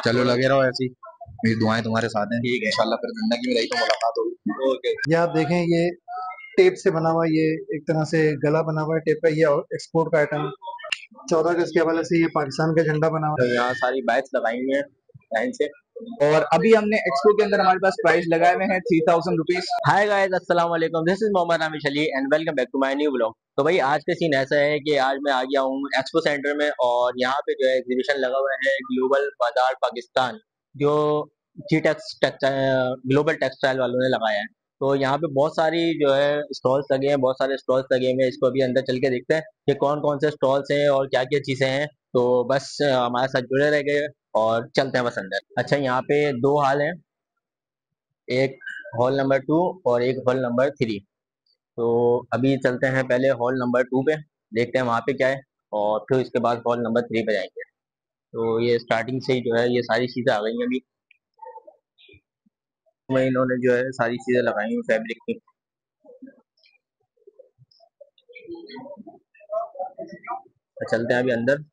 चलो लगे रहो ऐसी, मेरी दुआएं तुम्हारे साथ हैं। ठीक है, इंशाल्लाह फिर जिंदगी में रही तो मुलाकात होगी। ओके। ये आप देखें, ये टेप से बना हुआ, ये एक तरह से गला बना हुआ है टेप का। ये एक्सपोर्ट का आइटम है। 14 अगस्त के हवाले से ये पाकिस्तान का झंडा बना हुआ तो यहाँ सारी बाइक्स लगाई हुई हैं लाइन से, और अभी हमने एक्सपो के अंदर हमारे पास प्राइस लगाए हुए हैं 3000 रुपीज। हाय गाइस, अस्सलाम वालेकुम, this is Mohammad Aamir Ali and welcome back to my new blog. तो भाई आज का सीन ऐसा है कि आज मैं आ गया हूँ एक्सपो सेंटर में, और यहाँ पे जो है एग्जीबिशन लगा हुआ है ग्लोबल बाजार पाकिस्तान, जो जी ग्लोबल टेक्सटाइल वालों ने लगाया है। तो यहाँ पे बहुत सारी जो है स्टॉल्स लगे हैं, बहुत सारे स्टॉल्स लगे हुए हैं। इसको अभी अंदर चल के देखते हैं कि कौन कौन से स्टॉल्स हैं और क्या क्या चीजें हैं। तो बस हमारे साथ जुड़े रह गए और चलते हैं बस अंदर। अच्छा, यहाँ पे दो हॉल हैं, एक हॉल नंबर 2 और एक हॉल नंबर 3। तो अभी चलते हैं पहले हॉल नंबर 2 पे, देखते हैं वहाँ पे क्या है, और फिर इसके बाद हॉल नंबर 3 पे जाएंगे। तो ये स्टार्टिंग से ही जो है ये सारी चीज़ें आ गई हैं अभी, में इन्होंने जो है सारी चीज़ें लगाई हैं फैब्रिक की। तो चलते हैं अभी अंदर।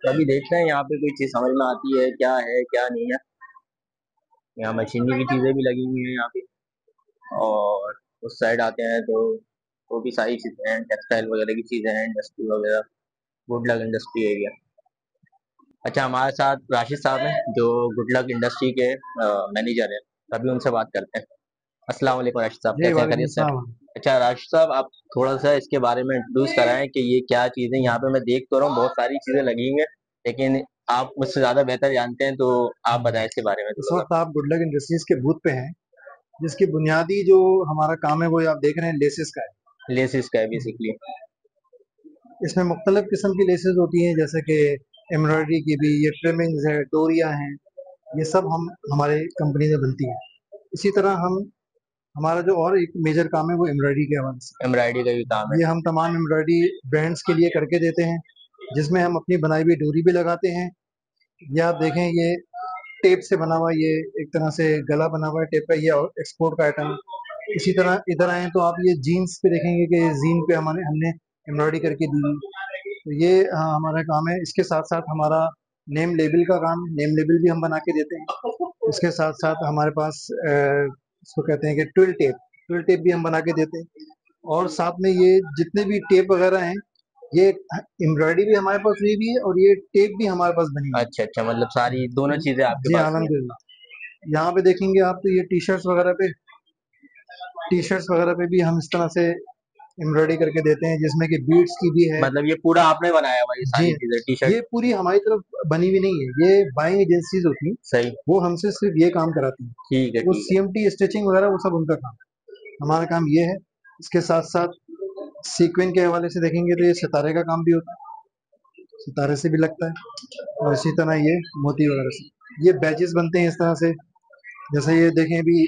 तो अभी देखते हैं यहाँ पे कोई चीज़ समझ में आती है क्या नहीं है। यहाँ मशीनरी की चीज़ें भी लगी हुई हैं यहाँ पे, और उस साइड आते हैं तो वो भी सारी चीज़ें हैं, टेक्सटाइल वगैरह की चीज़ें हैं, इंडस्ट्री वगैरह, गुड लक इंडस्ट्री एरिया। अच्छा, हमारे साथ राशिद साहब हैं जो गुड लक इंडस्ट्री के मैनेजर हैं। अभी उनसे बात करते हैं। अस्सलाम वालेकुम राशिद साहब, है। जी कैसे हैं, वालेकुम खैरियत से? सलाम। अच्छा राशिद साहब, आप थोड़ा सा इसके बारे में इंट्रोड्यूस कराएं कि ये क्या चीज़ें यहाँ पे मैं देख तो रहा हूँ, बहुत सारी चीज़ें लगी हुई हैं, लेकिन आप मुझसे ज़्यादा बेहतर जानते हैं, तो आप बताएं इसके बारे में इस थोड़ा वक्त आप गुडलक इंडस्ट्रीज के बूथ पे हैं, जिसकी बुनियादी जो हमारा काम है वो आप देख रहे हैं लेसेस का सा। लेसिस का है बेसिकली। है। इसमें मुख्तलिफ किस्म की लेसेस होती हैं, जैसे कि एम्ब्रॉयडरी की भी, ये ट्रिमिंग्स है, डोरिया हैं, ये सब हम हमारे कंपनी में बनती हैं। इसी तरह हम हमारा जो और एक मेजर काम है वो एम्ब्रॉयडरी के हवाले से। एम्ब्रॉयडरी का भी काम है। ये हम तमाम एम्ब्रॉयडरी ब्रांड्स के लिए करके देते हैं, जिसमें हम अपनी बनाई हुई डोरी भी लगाते हैं। ये आप देखें, ये टेप से बना हुआ, ये एक तरह से गला बना हुआ है टेप का। ये एक्सपोर्ट का आइटम है। इसी तरह इधर आए तो आप ये जीन्स पे देखेंगे कि जीन पे हमारे हमने एम्ब्रॉयडरी करके दी है। तो ये हमारा काम है। इसके साथ साथ हमारा नेम लेबल का काम है, नेम लेबल भी हम बना के देते हैं। इसके साथ साथ हमारे पास इसको कहते हैं कि ट्विल टेप भी हम बना के देते हैं। और साथ में ये जितने भी टेप वगैरह हैं, ये एम्ब्रॉयडरी भी हमारे पास हुई भी है और ये टेप भी हमारे पास बनी हुई अच्छा अच्छा, मतलब सारी दोनों है। चीज़ें आपके जी पास ही हैं। अल्हम्दुलिल्लाह। यहाँ पे देखेंगे आप तो ये टी-शर्ट्स वगैरह पे भी हम इस तरह से एम्ब्रॉयडरी करके देते हैं, जिसमें कि बीड्स की भी है। मतलब ये पूरा आपने बनाया हुआ ये जी, सारी चीज़ें, टी शर्ट? ये पूरी हमारी तरफ बनी हुई नहीं है, ये बाइंग एजेंसीज होती हैं, सही। वो हमसे सिर्फ ये काम कराती हैं। ठीक है वो ठीक है। सीएमटी स्टिचिंग वगैरह वो सब उनका काम है। हमारा काम ये है। इसके साथ साथ सीक्वेंस के हवाले से देखेंगे तो ये सितारे का काम भी होता है, सितारे से भी लगता है। और इसी तरह ये मोती वगैरह से ये बैजेस बनते हैं इस तरह से। जैसे ये देखें, अभी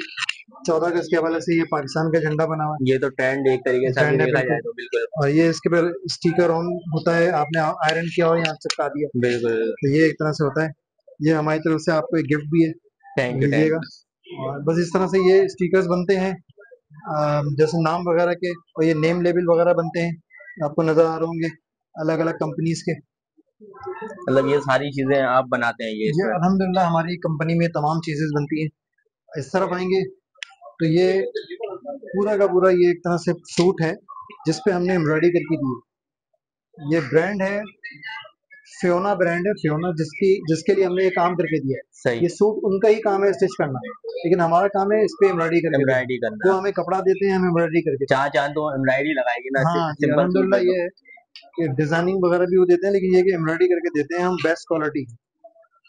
14 अगस्त के हवाले से ये पाकिस्तान का झंडा बना हुआ ये तो ट्रेंड एक तरीके है, से अभी ट्रेंड है देखा बिल्कुल। जाए तो, बिल्कुल। और ये इसके पर स्टिकर ऑन होता है, आपने आयरन किया और यहाँ चिपका दिया, बिल्कुल। तो ये एक तरह से होता है। ये हमारी तरफ से आपको एक गिफ्ट भी है, थैंक यू थैंक लीजिएगा। यू। और बस इस तरह से ये स्टिकर्स बनते हैं, जैसे नाम वगैरह के, और ये नेम लेबल वगैरह बनते हैं, आपको नजर आ रहे होंगे अलग अलग कंपनीज के। मतलब ये सारी चीजें आप बनाते हैं ये ये इसमें? अल्हम्दुलिल्लाह हमारी कंपनी में तमाम चीजें बनती हैं। इस तरफ आएंगे तो ये पूरा का पूरा ये एक तरह से सूट है, जिस पे हमने एम्ब्रॉयडरी करके दी है। ये ब्रांड है, फ्योना ब्रांड है, फ्योना, जिसके लिए हमने ये काम करके दिया है। सही। ये सूट उनका ही काम है स्टिच करना, लेकिन हमारा काम है इस पे एम्ब्रॉयडरी करके देना। एम्ब्रॉयडरी करना। वो हमें कपड़ा देते हैं, हम एम्ब्रॉयडरी करके देते जहाँ चाह तो एम्ब्रॉयडरी लगाएगी ना, हैं। हाँ जी सिंपल सूट अल्हम्दुलिल्लाह। में तो। ये है कि डिजाइनिंग वगैरह भी वो देते हैं, लेकिन ये कि एम्ब्रॉयडरी करके देते हैं हम, बेस्ट क्वालिटी।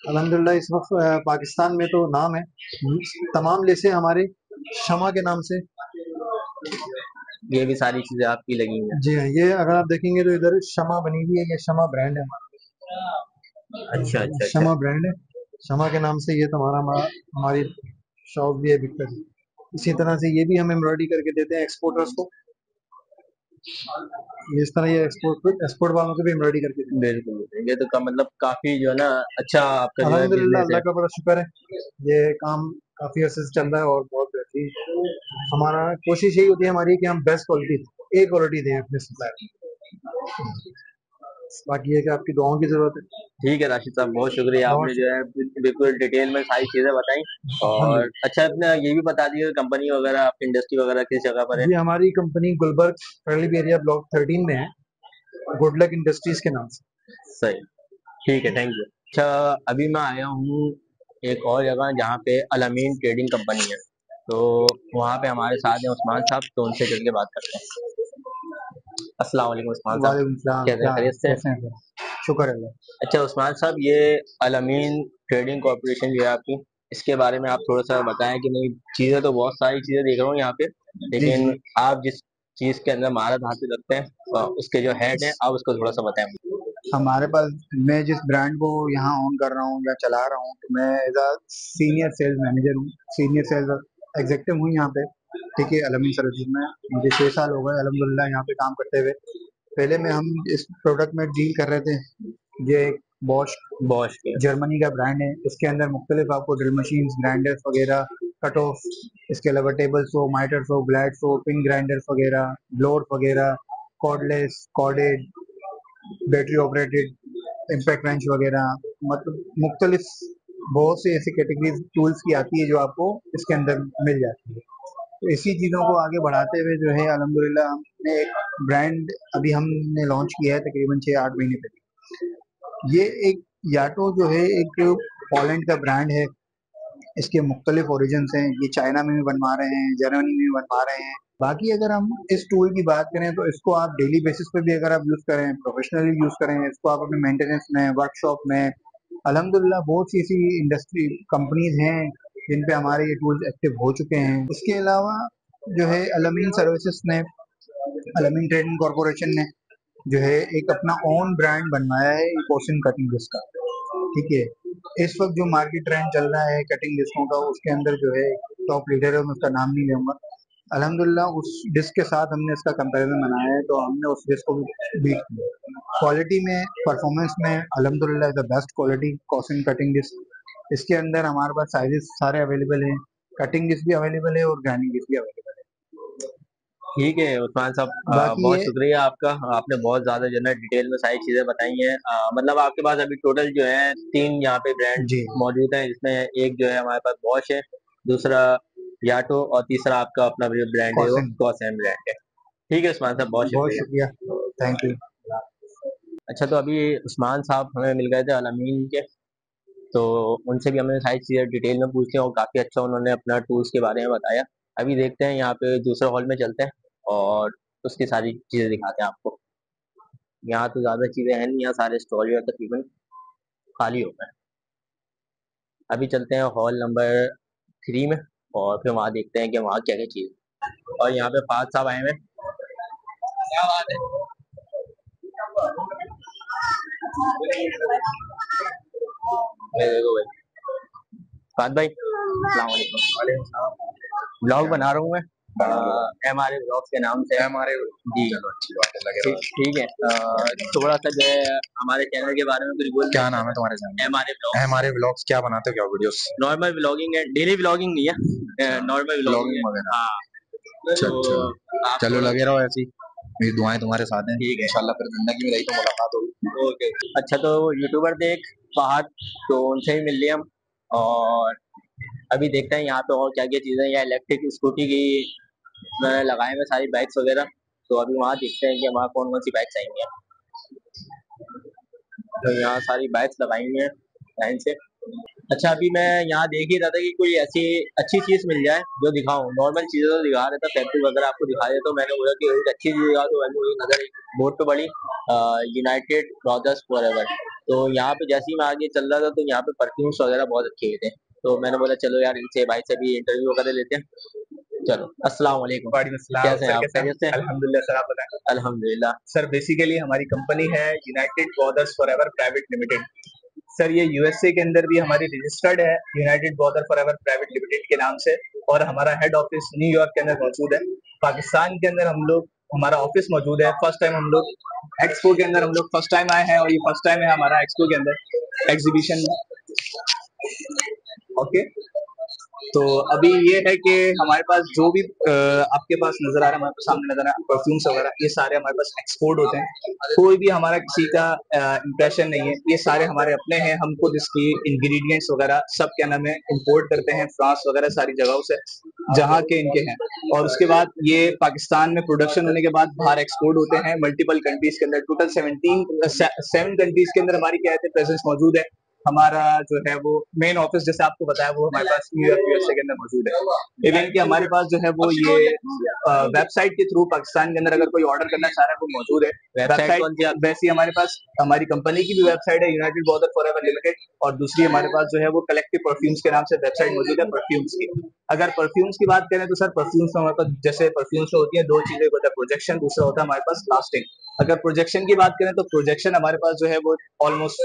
अल्हम्दुलिल्लाह इस वक्त पाकिस्तान में तो नाम है, तमाम लेसे हमारे शमा के नाम से। ये भी सारी चीजें आपकी लगी हुई जी हाँ, ये अगर आप देखेंगे तो इधर शमा बनी हुई है, ये शमा ब्रांड है हैं। अच्छा हमारा, अच्छा अच्छा। शमा ब्रांड है। शमा के नाम से ये तुम्हारा हमारी शॉप भी है, बिकता है। इसी तरह से ये भी हम एम्ब्रॉयडरी करके देते हैं एक्सपोर्टर्स को। ये इस तरह ये एक्सपोर्ट वालों को भी एम्ब्रॉयडरी करके देते बिल्कुल बिल्कुल। ये तो मतलब काफी जो है ना, अच्छा आपका हैं। जो है अल्हम्दुलिल्लाह बिजनेस है। अल्लाह का बड़ा शुक्र है, ये काम काफी अर्से से चल रहा है और बहुत बेहतरीन। हमारा कोशिश यही होती है हमारी कि हम बेस्ट क्वालिटी दें अपने सप्लायर। बाकी ये कि आपकी दुआओं की जरूरत है। ठीक है राशिद साहब, बहुत शुक्रिया, आपने बहुत जो है बिल्कुल डिटेल में सारी चीजें बताई। और अल्हम्दुलिल्लाह। अच्छा, अपने ये भी बता दीजिए कंपनी वगैरह, आपकी इंडस्ट्री वगैरह किस जगह पर है? जी हमारी कंपनी गुलबर्ग ट्रेलिप एरिया ब्लॉक 13 में है, गुड लक इंडस्ट्रीज के नाम से। सही, ठीक है, थैंक यू। अच्छा, अभी मैं आया हूँ एक और जगह जहाँ पे अल-अमीन ट्रेडिंग कंपनी है, तो वहाँ पे हमारे साथ हैं उस्मान साहब, तो उनसे चल के बात करते हैं। अस्सलाम वालेकुम उस्मान साहब, वालेकुम सलाम, कैसे हैं, क्या खैरियत से हैं? कैसे हैं सर? शुक्र है अल्लाह। अच्छा उस्मान साहब, ये अल-अमीन ट्रेडिंग कॉर्पोरेशन जो है आपकी, इसके बारे में आप थोड़ा सा बताएं कि नहीं, चीज़ें तो बहुत सारी चीज़ें देख रहा हूँ यहाँ पे, जी जी। लेकिन आप जिस चीज़ के अंदर महारत हासिल रखते हैं उसके जो हेड हैं, आप उसको थोड़ा सा बताएं मुझे। हमारे पास, मैं जिस ब्रांड को यहाँ ऑन कर रहा हूँ या चला रहा हूँ, तो मैं as a senior sales manager हूँ, सीनियर सेल्स एग्जेक्टिव हूँ यहाँ पे। ठीक है, अलमीन सर्विसेज में मुझे 6 साल हो गए अल्हम्दुलिल्लाह यहाँ पे काम करते हुए। पहले में हम इस प्रोडक्ट में डील कर रहे थे। ये एक बॉश बॉश के। जर्मनी का ब्रांड है। इसके अंदर मुख्तलिफ आपको ड्रिल मशीन्स, ग्राइंडर्स वगैरह, कट ऑफ, इसके अलावा टेबल्स हो, माइटर्स हो, ब्लैड्स हो, पिन ग्राइंडर्स वगैरह, ब्लोअर्स वगैरह, cordless, corded, battery operated impact wrench वगैरह, मतलब मुख्तलिफ बहुत सी ऐसी कैटेगरीज टूल्स की आती है जो आपको इसके अंदर मिल जाती है। तो इसी चीज़ों को आगे बढ़ाते हुए जो है अल्हम्दुलिल्लाह हमने एक ब्रांड अभी हमने लॉन्च किया है तकरीबन 6-8 महीने पहले। ये एक याटो जो है एक पोलैंड का ब्रांड है। इसके मुख्तलिफ ओरिजिन हैं, ये चाइना में भी बनवा रहे हैं, जर्मनी में भी बनवा रहे हैं। बाकी अगर हम इस टूल की बात करें तो इसको आप डेली बेसिस पे भी अगर आप यूज़ करें, प्रोफेशनली यूज़ करें, इसको आप अपने मेंटेनेंस में, वर्कशॉप में, अल्हम्दुलिल्लाह बहुत सी ऐसी इंडस्ट्री कंपनीज हैं जिन पे हमारे ये टूल्स एक्टिव हो चुके हैं। इसके अलावा जो है अल-अमीन सर्विसेज ने, अल-अमीन ट्रेडिंग कॉर्पोरेशन ने जो है एक अपना ओन ब्रांड बनवाया है पोर्शन कटिंग डिस्क का। ठीक है, इस वक्त जो मार्केट ट्रेंड चल रहा है कटिंग डिस्कों का, उसके अंदर जो है टॉप लीडर है, मैं उसका नाम नहीं लूंगा। अल्हम्दुलिल्लाह उस डिस्क के साथ हमने इसका कंपैरिजन बनाया है, तो हमने उस डिस्क को भी बीट किया। क्वालिटी में, परफॉर्मेंस में अल्हम्दुलिल्लाह द बेस्ट क्वालिटी कॉसिन कटिंग डिस्क। इसके अंदर हमारे पास साइजेस सारे अवेलेबल हैं, कटिंग डिस्क भी अवेलेबल है और ग्राइंडिंग डिस्क भी अवेलेबल ठीक है उस्मान साहब, है। बाकी बहुत ये शुक्रिया आपका, आपने बहुत ज़्यादा जो है ना डिटेल में सारी चीज़ें बताई हैं। मतलब आपके पास अभी टोटल जो है 3 यहाँ पे ब्रांड जी मौजूद हैं, जिसमें एक जो है हमारे पास बॉश है, दूसरा याटो और तीसरा आपका अपना जो ब्रांड है वो कॉसिन, कॉसम ब्रांड है। ठीक है उस्मान साहब, बहुत बहुत शुक्रिया। शुक्रिया, थैंक यू। अच्छा, तो अभी उस्मान साहब हमें मिल गए थे अल-अमीन के, तो उनसे भी हमने सारी चीज़ें डिटेल में पूछी और काफ़ी अच्छा उन्होंने अपना टूल्स के बारे में बताया। अभी देखते हैं यहाँ पे दूसरे हॉल में चलते हैं और उसकी सारी चीज़ें दिखाते हैं आपको। यहाँ तो ज़्यादा चीज़ें हैं नहीं, यहाँ सारे स्टॉल जो है तकरीबन खाली हो गए हैं। अभी चलते हैं हॉल नंबर 3 में और फिर वहाँ देखते हैं कि वहाँ क्या-क्या चीज़ है। और यहाँ पे फ़ाद साहब आए हुए हैं। क्या बात है? ये देखो भाई, फ़ाद भाई, अस्सलाम वालेकुम। ब्लॉग बना रहा हूँ मैं एमआरए ब्लॉग्स के नाम से। एमआरए जी, चलो अच्छी बात है, लगे रहो। ठीक है, थोड़ा सा जो है हमारे चैनल के बारे में कुछ बोल। क्या नाम है तुम्हारे चैनल का? MRA blog. हमारे व्लॉग्स क्या बनाते हो, क्या वीडियोस? नॉर्मल व्लॉगिंग है, डेली व्लॉगिंग नहीं है, नॉर्मल व्लॉगिंग है वगैरह। हाँ, अच्छा तो अच्छा, आप चलो थोड़ा लगे रहो ऐसी, मेरी दुआएं तुम्हारे साथ हैं। ठीक है, इंशाल्लाह फिर जिंदगी में रही तो मुलाकात होगी। ओके। अच्छा, तो यूट्यूबर थे एक फहद, तो उनसे ही मिल लिए हम। और अभी देखते हैं यहाँ पे और क्या क्या चीज़ें, या इलेक्ट्रिक स्कूटी की मैंने लगाए हुए सारी बाइक्स वगैरह, तो अभी वहाँ देखते हैं कि वहाँ कौन कौन सी बाइक्स आएंगी। तो यहाँ सारी बाइक्स लगाई हुई हैं लाइन से। अच्छा, अभी मैं यहाँ देख ही रहा था कि कोई ऐसी अच्छी चीज़ मिल जाए जो दिखाऊं। नॉर्मल चीज़ें तो दिखा रहा था, फैक्ट्री वगैरह आपको दिखा रहे, तो मैंने बोला कि एक अच्छी चीज़ दिखा, तो मैंने वही नजर बोर्ड पे पड़ी, यूनाइटेड ब्रदर्स फॉरएवर। तो यहाँ पे जैसे ही मैं आगे चल रहा था, तो यहाँ पे परफ्यूम्स वगैरह बहुत अच्छे हुए थे, तो मैंने बोला चलो यार इनसे भाई से भी इंटरव्यू वगैरह लेते हैं। चलो, अस्सलाम वालेकुम। वालेकुम सलाम कैसे हैं सर, आप, कैसे हैं? खैरियत से? अल्हम्दुलिल्लाह सर, आप बताएं। अल्हम्दुलिल्लाह। सर बेसिकली हमारी कंपनी है United brothers forever private limited. Sir ये यूएसए के अंदर भी हमारी रजिस्टर्ड है United brother forever private limited के नाम से, और हमारा हेड ऑफिस न्यूयॉर्क के अंदर मौजूद है। पाकिस्तान के अंदर हम लोग, हमारा ऑफिस मौजूद है। फर्स्ट टाइम हम लोग एक्सपो के अंदर हम लोग फर्स्ट टाइम आए हैं, और ये फर्स्ट टाइम है हमारा एक्सपो के अंदर एग्जीबिशन में। ओके, तो अभी ये है कि हमारे पास जो भी आपके पास नजर आ रहा है, हमारे सामने नजर आ रहा है परफ्यूम्स वगैरह, ये सारे हमारे पास एक्सपोर्ट होते हैं। कोई भी हमारा किसी का इम्प्रेशन नहीं है, ये सारे हमारे अपने हैं। हम खुद इसकी इंग्रेडिएंट्स वगैरह सब क्या नाम है इम्पोर्ट करते हैं फ्रांस वगैरह सारी जगहों से जहाँ के इनके हैं। और उसके बाद ये पाकिस्तान में प्रोडक्शन होने के बाद बाहर एक्सपोर्ट होते हैं मल्टीपल कंट्रीज के अंदर। टोटल 7 कंट्रीज के अंदर हमारी क्या है प्रेजेंस मौजूद है। हमारा जो है वो मेन ऑफिस जैसे आपको बताया वो हमारे पास न्यूयॉर्क यूएसए के अंदर मौजूद है। इवन कि हमारे पास जो है वो ये वेबसाइट के थ्रू पाकिस्तान के अंदर अगर कोई ऑर्डर करना चाह रहा है वो मौजूद है। वेबसाइट वैसी हमारे पास हमारी कंपनी की भी वेबसाइट है यूनाइटेड बॉर्डर फॉरएवर लिमिटेड, और दूसरी हमारे पास जो है वो कलेक्टिव परफ्यूम्स के नाम से वेबसाइट मौजूद है परफ्यूम्स की। अगर परफ्यूम्स की बात करें तो सर परफ्यूम्स में हमारे पास जैसे परफ्यूम्स में होती है दो चीजें, होता है प्रोजेक्शन, दूसरा होता है हमारे पास लास्टिंग। अगर प्रोजेक्शन की बात करें तो प्रोजेक्शन हमारे पास जो है वो ऑलमोस्ट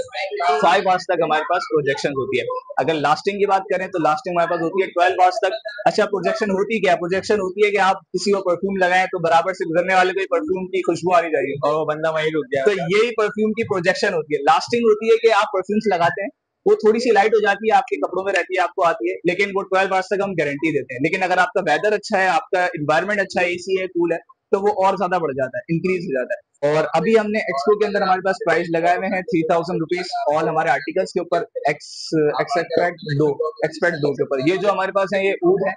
5 आवर्स तक हमारे पास प्रोजेक्शन होती है। अगर लास्टिंग की बात करें तो लास्टिंग हमारे पास होती है 12 आवर्स तक। अच्छा, प्रोजेक्शन होती क्या? प्रोजेक्शन होती है कि आप किसी को परफ्यूम लगाएं तो बराबर से गुजरने वाले को परफ्यूम की खुशबू आनी चाहिए और वो बंदा वहीं रुक गया। तो यही परफ्यूम की प्रोजेक्शन होती है। लास्टिंग होती है कि आप परफ्यूम्स लगाते हैं, वो थोड़ी सी लाइट हो जाती है, आपके कपड़ों में रहती है, आपको आती है, लेकिन वो 12 आवर्स तक हम गारंटी देते हैं। लेकिन अगर आपका वेदर अच्छा है, आपका इन्वायरमेंट अच्छा है, एसी है, कूल है, तो वो और ज्यादा बढ़ जाता है, इंक्रीज हो जाता है। और अभी हमने एक्सपो के अंदर हमारे पास प्राइस लगाए हुए हैं 3000 रुपीज ऑल हमारे आर्टिकल्स के ऊपर, एक्सपेक्ट दो के ऊपर। ये जो हमारे पास है ये ऊद है,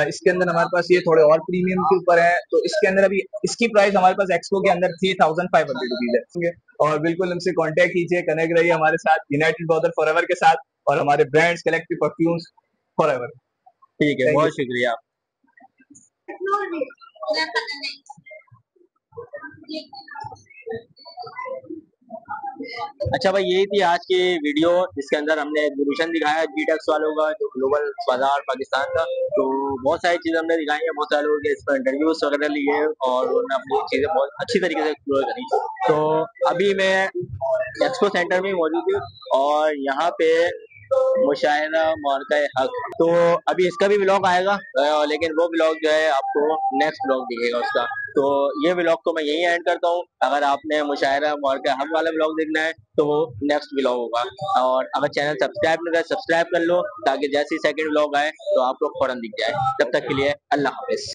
इसके अंदर हमारे पास ये थोड़े और प्रीमियम के ऊपर है। तो इसके अंदर अभी इसकी प्राइस हमारे पास एक्सपो के अंदर 3500 रुपीज है। और बिल्कुल हमसे कांटेक्ट कीजिए, कनेक्ट रहिए हमारे साथ यूनाइटेड बॉर्डर फॉरएवर के साथ और हमारे ब्रांड्स कलेक्टिव परफ्यूम्स फॉरएवर। ठीक है, बहुत शुक्रिया। अच्छा भाई, यही थी आज की वीडियो जिसके अंदर हमने एग्जीबिशन दिखाया जीटेक्स वालों का, जो ग्लोबल बाजार पाकिस्तान का। तो बहुत सारी चीजें हमने दिखाई है, बहुत सारे लोगों के इस पर इंटरव्यूज वगैरह लिए और उन्होंने अपनी चीजें बहुत अच्छी तरीके से एक्सप्लोर करी। तो अभी मैं एक्सपो सेंटर में मौजूद हूँ और यहाँ पे मुशाहिदा मार्का हक। तो अभी इसका भी व्लॉग आएगा, लेकिन वो व्लॉग जो है आपको नेक्स्ट व्लॉग दिखेगा उसका। तो ये व्लॉग को मैं यही एंड करता हूँ। अगर आपने मुशाहिदा मार्का हक वाला व्लॉग देखना है तो वो नेक्स्ट व्लॉग होगा। और अगर चैनल सब्सक्राइब नहीं करा, सब्सक्राइब कर लो ताकि जैसे ही सेकंड व्लॉग आए तो आपको फौरन दिख जाए। तब तक के लिए अल्लाह हाफिज।